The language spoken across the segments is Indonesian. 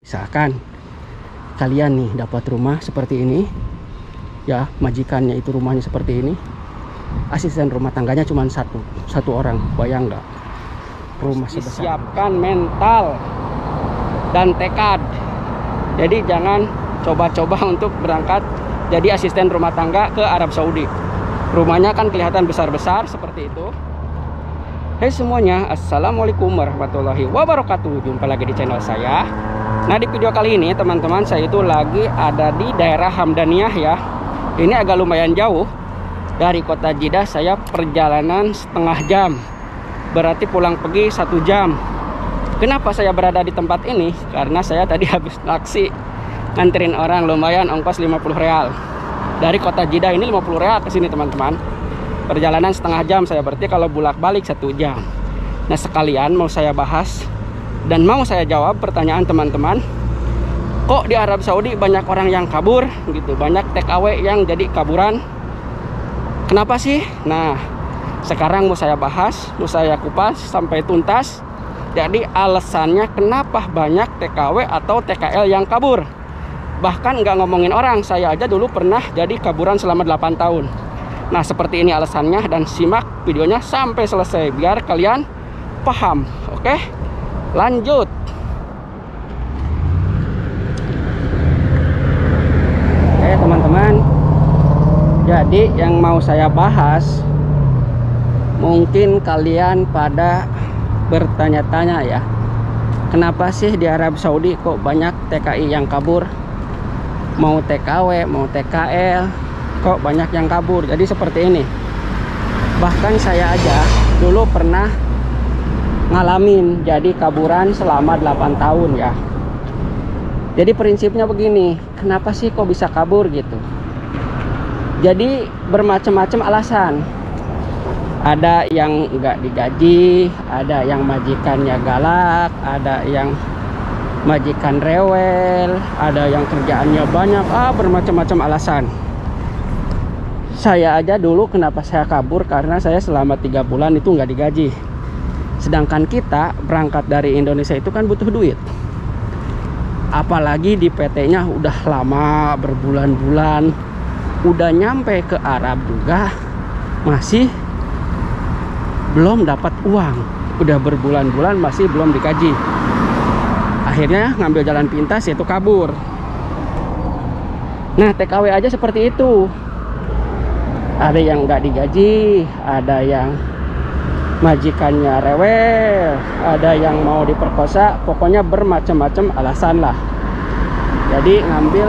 Misalkan kalian nih dapat rumah seperti ini, ya majikannya itu rumahnya seperti ini, asisten rumah tangganya cuma satu orang. Bayang nggak rumah sebesar? Siapkan mental dan tekad. Jadi jangan coba-coba untuk berangkat jadi asisten rumah tangga ke Arab Saudi. Rumahnya kan kelihatan besar-besar seperti itu. Hai semuanya, assalamualaikum warahmatullahi wabarakatuh. Jumpa lagi di channel saya. Nah, di video kali ini teman-teman, saya itu lagi ada di daerah Hamdaniyah ya. Ini agak lumayan jauh dari kota Jeddah. Saya perjalanan setengah jam, berarti pulang pergi 1 jam. Kenapa saya berada di tempat ini? Karena saya tadi habis taksi nganterin orang, lumayan ongkos 50 real. Dari kota Jeddah ini 50 real ke sini teman-teman. Perjalanan setengah jam saya, berarti kalau bolak-balik 1 jam. Nah, sekalian mau saya bahas dan mau saya jawab pertanyaan teman-teman. Kok di Arab Saudi banyak orang yang kabur gitu, banyak TKW yang jadi kaburan? Kenapa sih? Nah, sekarang mau saya bahas, mau saya kupas sampai tuntas. Jadi alasannya kenapa banyak TKW atau TKL yang kabur. Bahkan nggak ngomongin orang, saya aja dulu pernah jadi kaburan selama 8 tahun. Nah, seperti ini alasannya, dan simak videonya sampai selesai biar kalian paham. Oke, lanjut. Oke teman-teman, jadi yang mau saya bahas, mungkin kalian pada bertanya-tanya ya, kenapa sih di Arab Saudi kok banyak TKI yang kabur? Mau TKW, mau TKL, kok banyak yang kabur? Jadi seperti ini. Bahkan saya aja dulu pernah ngalamin jadi kaburan selama 8 tahun ya. Jadi prinsipnya begini, kenapa sih kok bisa kabur gitu? Jadi bermacam-macam alasan. Ada yang nggak digaji, ada yang majikannya galak, ada yang majikan rewel, ada yang kerjaannya banyak, bermacam-macam alasan. Saya aja dulu kenapa saya kabur, karena saya selama 3 bulan itu nggak digaji. Sedangkan kita berangkat dari Indonesia itu kan butuh duit. Apalagi di PT-nya udah lama, berbulan-bulan, udah nyampe ke Arab juga masih belum dapat uang. Udah berbulan-bulan masih belum digaji. Akhirnya ngambil jalan pintas, yaitu kabur. Nah, TKW aja seperti itu. Ada yang nggak digaji, ada yang majikannya rewel, ada yang mau diperkosa, pokoknya bermacam-macam alasan lah. Jadi ngambil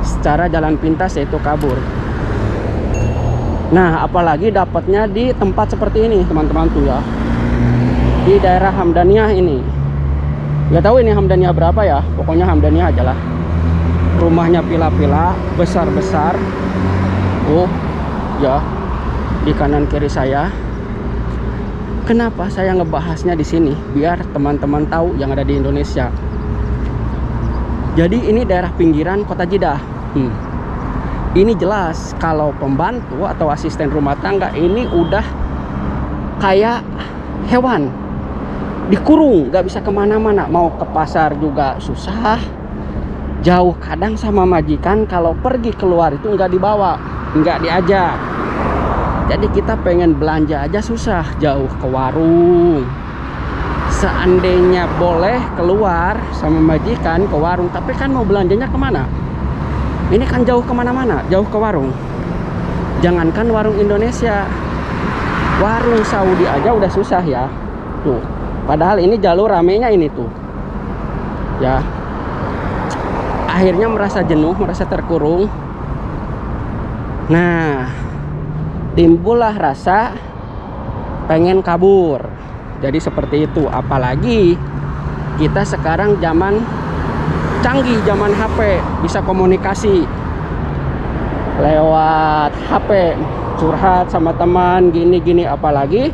secara jalan pintas, yaitu kabur. Nah, apalagi dapatnya di tempat seperti ini teman-teman tuh ya, di daerah Hamdaniyah ini. Gak tahu ini Hamdaniyah berapa ya, pokoknya Hamdaniyah aja lah. Rumahnya pila-pila, besar-besar. Oh ya, di kanan kiri saya. Kenapa saya ngebahasnya di sini? Biar teman-teman tahu yang ada di Indonesia. Jadi ini daerah pinggiran kota Jeddah. Ini jelas kalau pembantu atau asisten rumah tangga ini udah kayak hewan, dikurung, nggak bisa kemana-mana. Mau ke pasar juga susah, jauh. Kadang sama majikan kalau pergi keluar itu nggak dibawa, nggak diajak. Jadi kita pengen belanja aja susah, jauh ke warung. Seandainya boleh keluar sama majikan ke warung, tapi kan mau belanjanya kemana? Ini kan jauh kemana-mana, jauh ke warung. Jangankan warung Indonesia, warung Saudi aja udah susah ya. Tuh, padahal ini jalur ramenya ini tuh ya. Akhirnya merasa jenuh, merasa terkurung. Nah, timbullah rasa pengen kabur. Jadi seperti itu. Apalagi kita sekarang zaman canggih, zaman HP, bisa komunikasi lewat HP, curhat sama teman gini-gini. Apalagi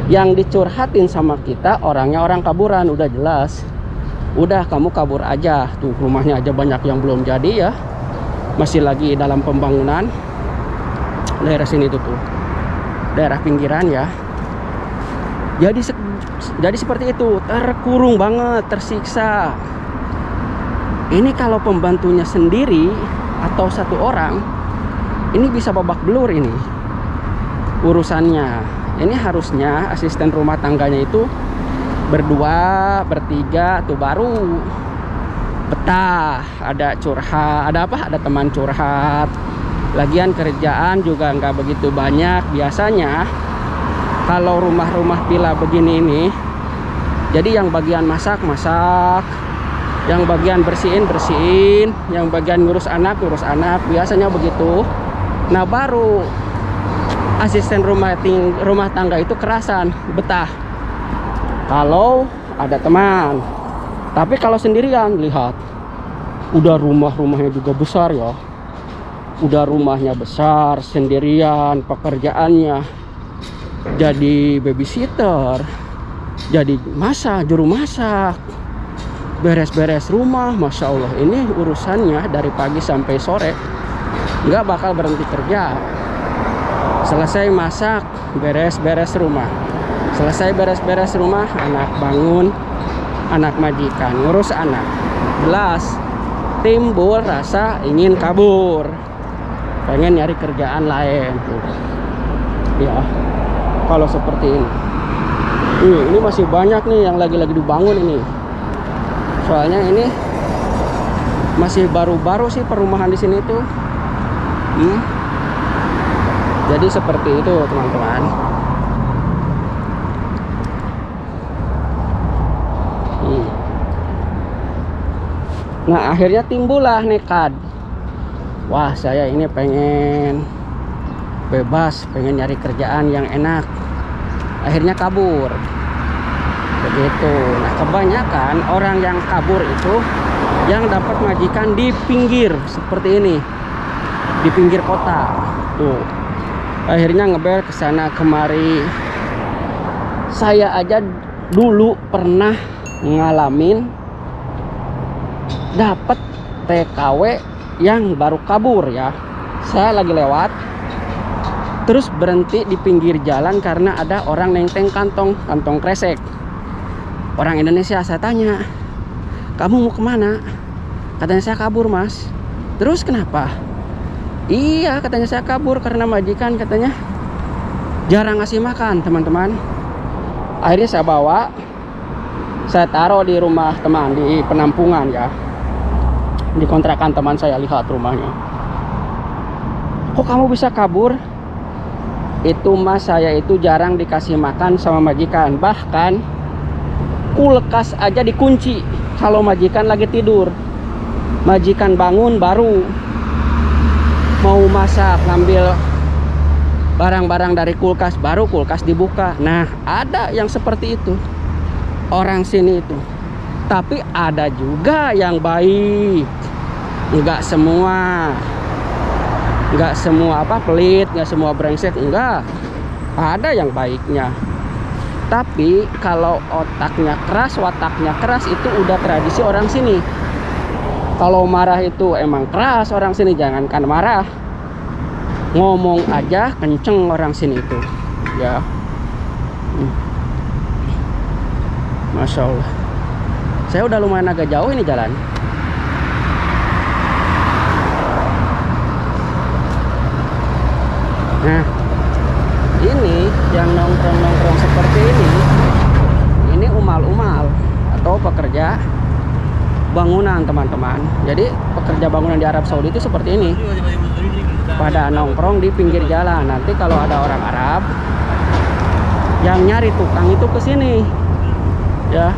yang dicurhatin sama kita orangnya orang kaburan, udah jelas. Udah, kamu kabur aja. Tuh, rumahnya aja banyak yang belum jadi ya, masih lagi dalam pembangunan. Daerah sini tuh daerah pinggiran ya. Jadi seperti itu, terkurung banget, tersiksa. Ini kalau pembantunya sendiri atau satu orang, ini bisa babak belur ini urusannya. Ini harusnya asisten rumah tangganya itu berdua, bertiga tuh baru betah. Ada curhat, ada apa? Ada teman curhat. Lagian kerjaan juga nggak begitu banyak. Biasanya kalau rumah-rumah villa begini ini, jadi yang bagian masak, yang bagian bersihin, yang bagian ngurus anak. Biasanya begitu. Nah, baru asisten rumah tangga itu kerasan betah kalau ada teman. Tapi kalau sendirian, lihat, udah rumahnya juga besar ya, udah rumahnya besar, sendirian, pekerjaannya jadi babysitter, jadi juru masak, beres-beres rumah. Masya Allah, ini urusannya dari pagi sampai sore, nggak bakal berhenti kerja. Selesai masak, beres-beres rumah. Selesai beres-beres rumah, anak bangun, anak majikan, ngurus anak. Jelas timbul rasa ingin kabur, pengen nyari kerjaan lain tuh. Ya, kalau seperti ini. Ini masih banyak nih yang lagi dibangun ini. Soalnya ini masih baru-baru sih perumahan di sini tuh. Jadi seperti itu, teman-teman. Nah, akhirnya timbullah nekat. Wah, saya ini pengen bebas, pengen nyari kerjaan yang enak. Akhirnya kabur. Begitu. Nah, kebanyakan orang yang kabur itu yang dapat majikan di pinggir seperti ini. Di pinggir kota. Tuh. Akhirnya ngebel ke sana kemari. Saya aja dulu pernah ngalamin dapat TKW yang baru kabur ya. Saya lagi lewat, terus berhenti di pinggir jalan karena ada orang nenteng kantong kresek. Orang Indonesia. Saya tanya, kamu mau kemana? Katanya saya kabur, mas. Terus kenapa? Iya, katanya saya kabur karena majikan katanya jarang ngasih makan, teman-teman. Akhirnya saya bawa, saya taruh di rumah teman, di penampungan ya, di kontrakan teman saya. Lihat rumahnya. Kok kamu bisa kabur? Itu mas, saya itu jarang dikasih makan sama majikan. Bahkan kulkas aja dikunci kalau majikan lagi tidur. Majikan bangun baru mau masak, ngambil barang-barang dari kulkas, baru kulkas dibuka. Nah, ada yang seperti itu orang sini itu. Tapi ada juga yang baik. Enggak semua apa pelit, enggak semua brengsek, enggak. Ada yang baiknya. Tapi kalau otaknya keras, wataknya keras, itu udah tradisi orang sini. Kalau marah itu emang keras orang sini, jangankan marah, ngomong aja kenceng orang sini itu ya. Masya Allah. Saya udah lumayan agak jauh ini jalan. Nah, ini yang nongkrong-nongkrong seperti ini umal-umal atau pekerja bangunan, teman-teman. Jadi pekerja bangunan di Arab Saudi itu seperti ini, pada nongkrong di pinggir jalan. Nanti kalau ada orang Arab yang nyari tukang itu ke sini ya,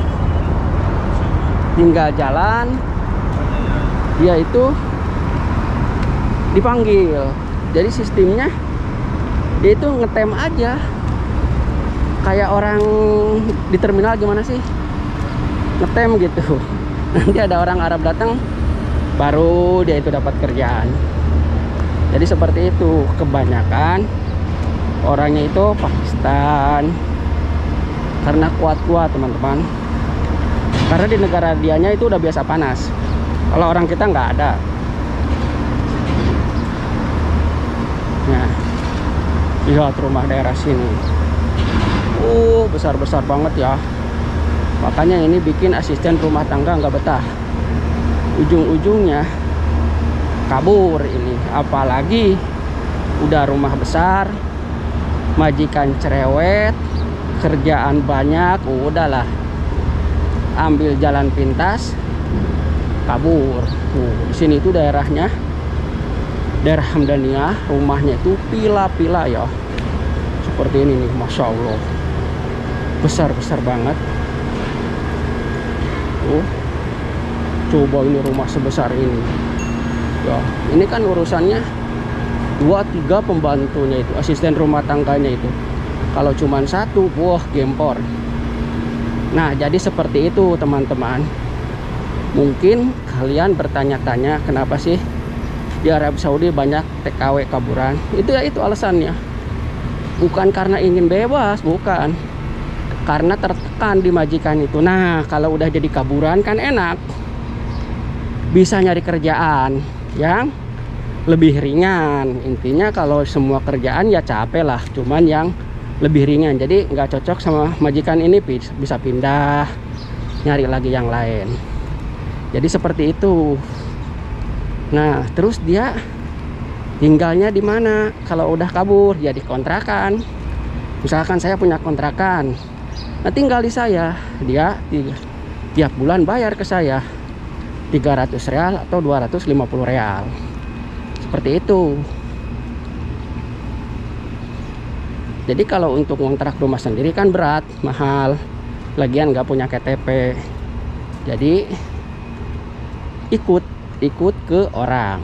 tinggal jalan, dia itu dipanggil. Jadi sistemnya dia itu ngetem aja, kayak orang di terminal gimana sih, ngetem gitu. Nanti ada orang Arab datang, baru dia itu dapat kerjaan. Jadi seperti itu. Kebanyakan orangnya itu Pakistan, karena kuat-kuat, teman-teman. Karena di negara dianya itu udah biasa panas. Kalau orang kita nggak ada. Nah, lihat rumah daerah sini. Besar-besar banget ya. Makanya ini bikin asisten rumah tangga nggak betah. ujung-ujungnya kabur ini. Apalagi udah rumah besar, majikan cerewet, kerjaan banyak, udahlah ambil jalan pintas kabur. Di sini itu daerahnya daerah Hamdaniyah, rumahnya itu pila-pila ya, seperti ini nih, masya Allah, besar-besar banget. Coba ini rumah sebesar ini ya. Ini kan urusannya 2-3 pembantunya itu, asisten rumah tangganya itu. Kalau cuman satu, wah gempor. Nah, jadi seperti itu teman-teman. Mungkin kalian bertanya-tanya, kenapa sih di Arab Saudi banyak TKW kaburan? Itu ya, itu alasannya. Bukan karena ingin bebas, bukan. Karena tertekan di majikan itu. Nah, kalau udah jadi kaburan kan enak, bisa nyari kerjaan yang lebih ringan. Intinya kalau semua kerjaan ya capek lah, cuman yang lebih ringan. Jadi nggak cocok sama majikan ini, bisa pindah, nyari lagi yang lain. Jadi seperti itu. Nah, terus dia tinggalnya di mana? Kalau udah kabur ya di kontrakan. Misalkan saya punya kontrakan, nah tinggal di saya, dia tiap bulan bayar ke saya 300 real atau 250 real. Seperti itu. Jadi kalau untuk ngontrak rumah sendiri kan berat, mahal, lagian nggak punya KTP. Jadi ikut ke orang.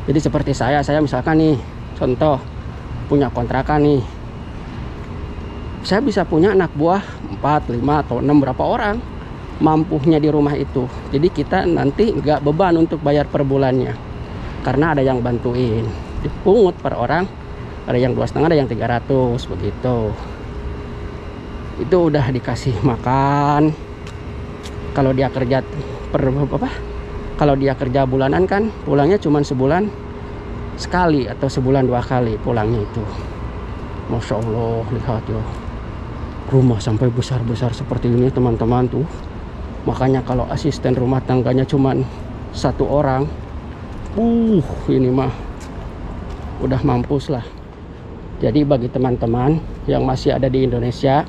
Jadi seperti saya misalkan nih, contoh punya kontrakan nih, saya bisa punya anak buah 4, 5 atau 6 berapa orang mampunya di rumah itu. Jadi kita nanti nggak beban untuk bayar per bulannya, karena ada yang bantuin. Dipungut per orang, ada yang 2,5, ada yang 300 begitu. Itu udah dikasih makan. Kalau dia kerja kalau dia kerja bulanan kan pulangnya cuma sebulan sekali atau sebulan 2 kali pulangnya itu. Masya Allah, lihat ya, rumah sampai besar-besar seperti ini teman-teman tuh. Makanya kalau asisten rumah tangganya cuman 1 orang, ini mah udah mampus lah. Jadi bagi teman-teman yang masih ada di Indonesia,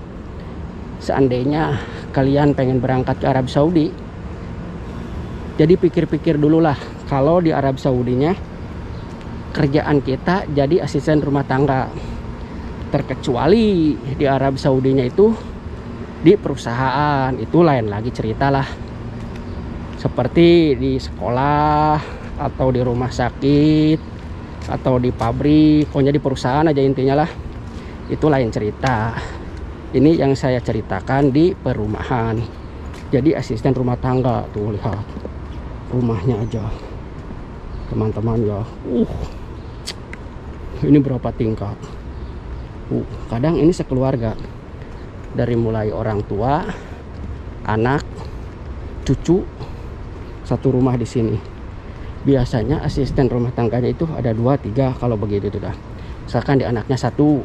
seandainya kalian pengen berangkat ke Arab Saudi, jadi pikir-pikir dulu lah. Kalau di Arab Saudinya kerjaan kita jadi asisten rumah tangga, terkecuali di Arab Saudinya itu di perusahaan, itu lain lagi cerita lah. Seperti di sekolah atau di rumah sakit atau di pabrik, pokoknya di perusahaan aja intinya lah, itu lain cerita. Ini yang saya ceritakan di perumahan, jadi asisten rumah tangga. Tuh lihat rumahnya aja teman-teman ya. Ini berapa tingkat. Kadang ini sekeluarga, dari mulai orang tua, anak, cucu, satu rumah di sini. Biasanya asisten rumah tangganya itu ada 2-3 kalau begitu tuh dah. Misalkan di anaknya 1,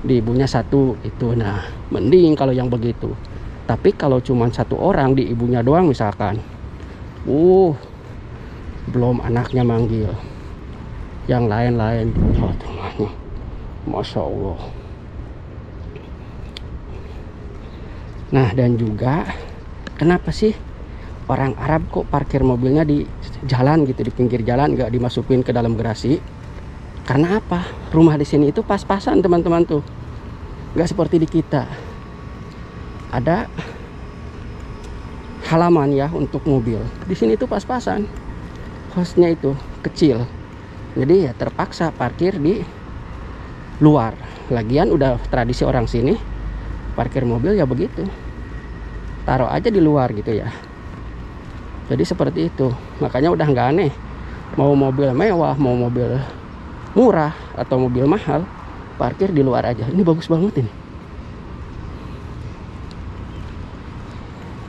di ibunya 1 itu. Nah, mending kalau yang begitu. Tapi kalau cuma 1 orang di ibunya doang misalkan, belum anaknya manggil, yang lain-lain. Masya Allah. Nah, dan juga kenapa sih orang Arab kok parkir mobilnya di jalan gitu, di pinggir jalan, nggak dimasukin ke dalam garasi? Karena apa? Rumah di sini itu pas-pasan teman-teman tuh, nggak seperti di kita. Ada halaman ya untuk mobil. Di sini tuh pas-pasan, hostnya itu kecil, jadi ya terpaksa parkir di luar. Lagian udah tradisi orang sini parkir mobil ya begitu, taruh aja di luar gitu ya. Jadi seperti itu. Makanya udah nggak aneh, mau mobil mewah, mau mobil murah atau mobil mahal, parkir di luar aja. Ini bagus banget ini,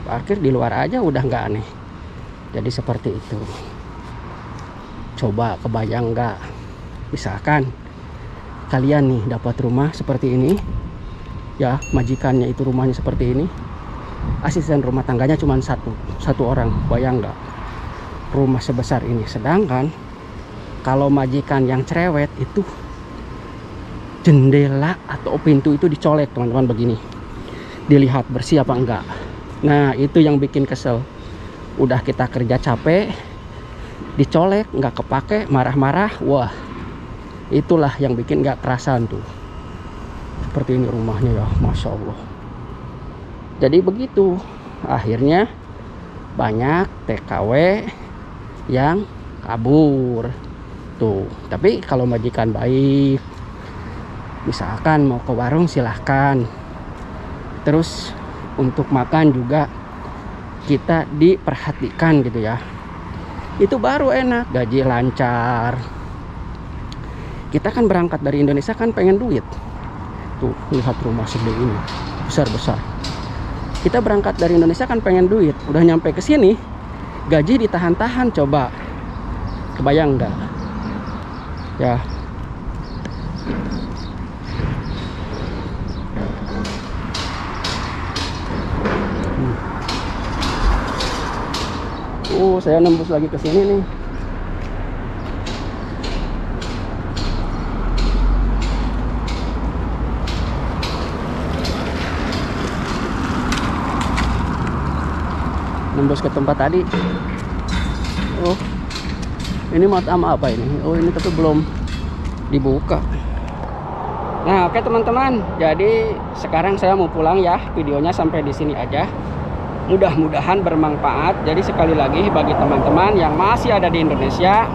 parkir di luar aja udah nggak aneh. Jadi seperti itu. Coba kebayang nggak, misalkan kalian nih dapat rumah seperti ini ya, majikannya itu rumahnya seperti ini, asisten rumah tangganya cuma satu orang. Bayang nggak? rumah sebesar ini. Sedangkan kalau majikan yang cerewet itu jendela atau pintu itu dicolek teman-teman, begini, dilihat bersih apa enggak. Nah itu yang bikin kesel. Udah kita kerja capek, dicolek, nggak kepake, marah-marah. Wah, itulah yang bikin nggak kerasan tuh. Seperti ini rumahnya ya, Masya Allah. Jadi begitu, akhirnya banyak TKW yang kabur tuh. Tapi kalau majikan baik, misalkan mau ke warung silahkan. Terus untuk makan juga kita diperhatikan gitu ya, itu baru enak, gaji lancar. Kita kan berangkat dari Indonesia kan pengen duit. Tuh, lihat rumah segede ini, besar-besar. Kita berangkat dari Indonesia kan pengen duit. Udah nyampe ke sini, gaji ditahan-tahan, coba. Kebayang nggak? Ya. Saya nembus lagi ke sini nih. Nembus ke tempat tadi. Oh, ini matam apa ini? Oh, ini tapi belum dibuka. Nah, oke teman-teman. Jadi sekarang saya mau pulang ya. Videonya sampai di sini aja. Mudah-mudahan bermanfaat. Jadi sekali lagi bagi teman-teman yang masih ada di Indonesia,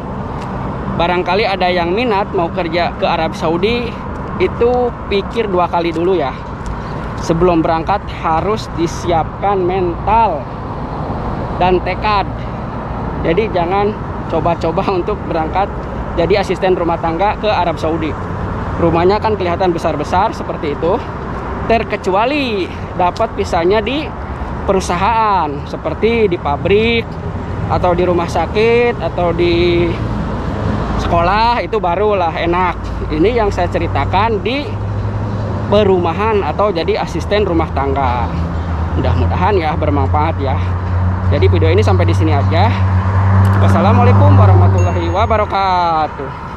barangkali ada yang minat mau kerja ke Arab Saudi, itu pikir 2 kali dulu ya. Sebelum berangkat harus disiapkan mental dan tekad. Jadi jangan coba-coba untuk berangkat jadi asisten rumah tangga ke Arab Saudi. Rumahnya kan kelihatan besar-besar seperti itu, terkecuali dapat visanya di perusahaan seperti di pabrik atau di rumah sakit atau di sekolah, itu barulah enak. Ini yang saya ceritakan di perumahan atau jadi asisten rumah tangga. Mudah-mudahan ya bermanfaat ya. Jadi video ini sampai di sini aja. Wassalamualaikum warahmatullahi wabarakatuh.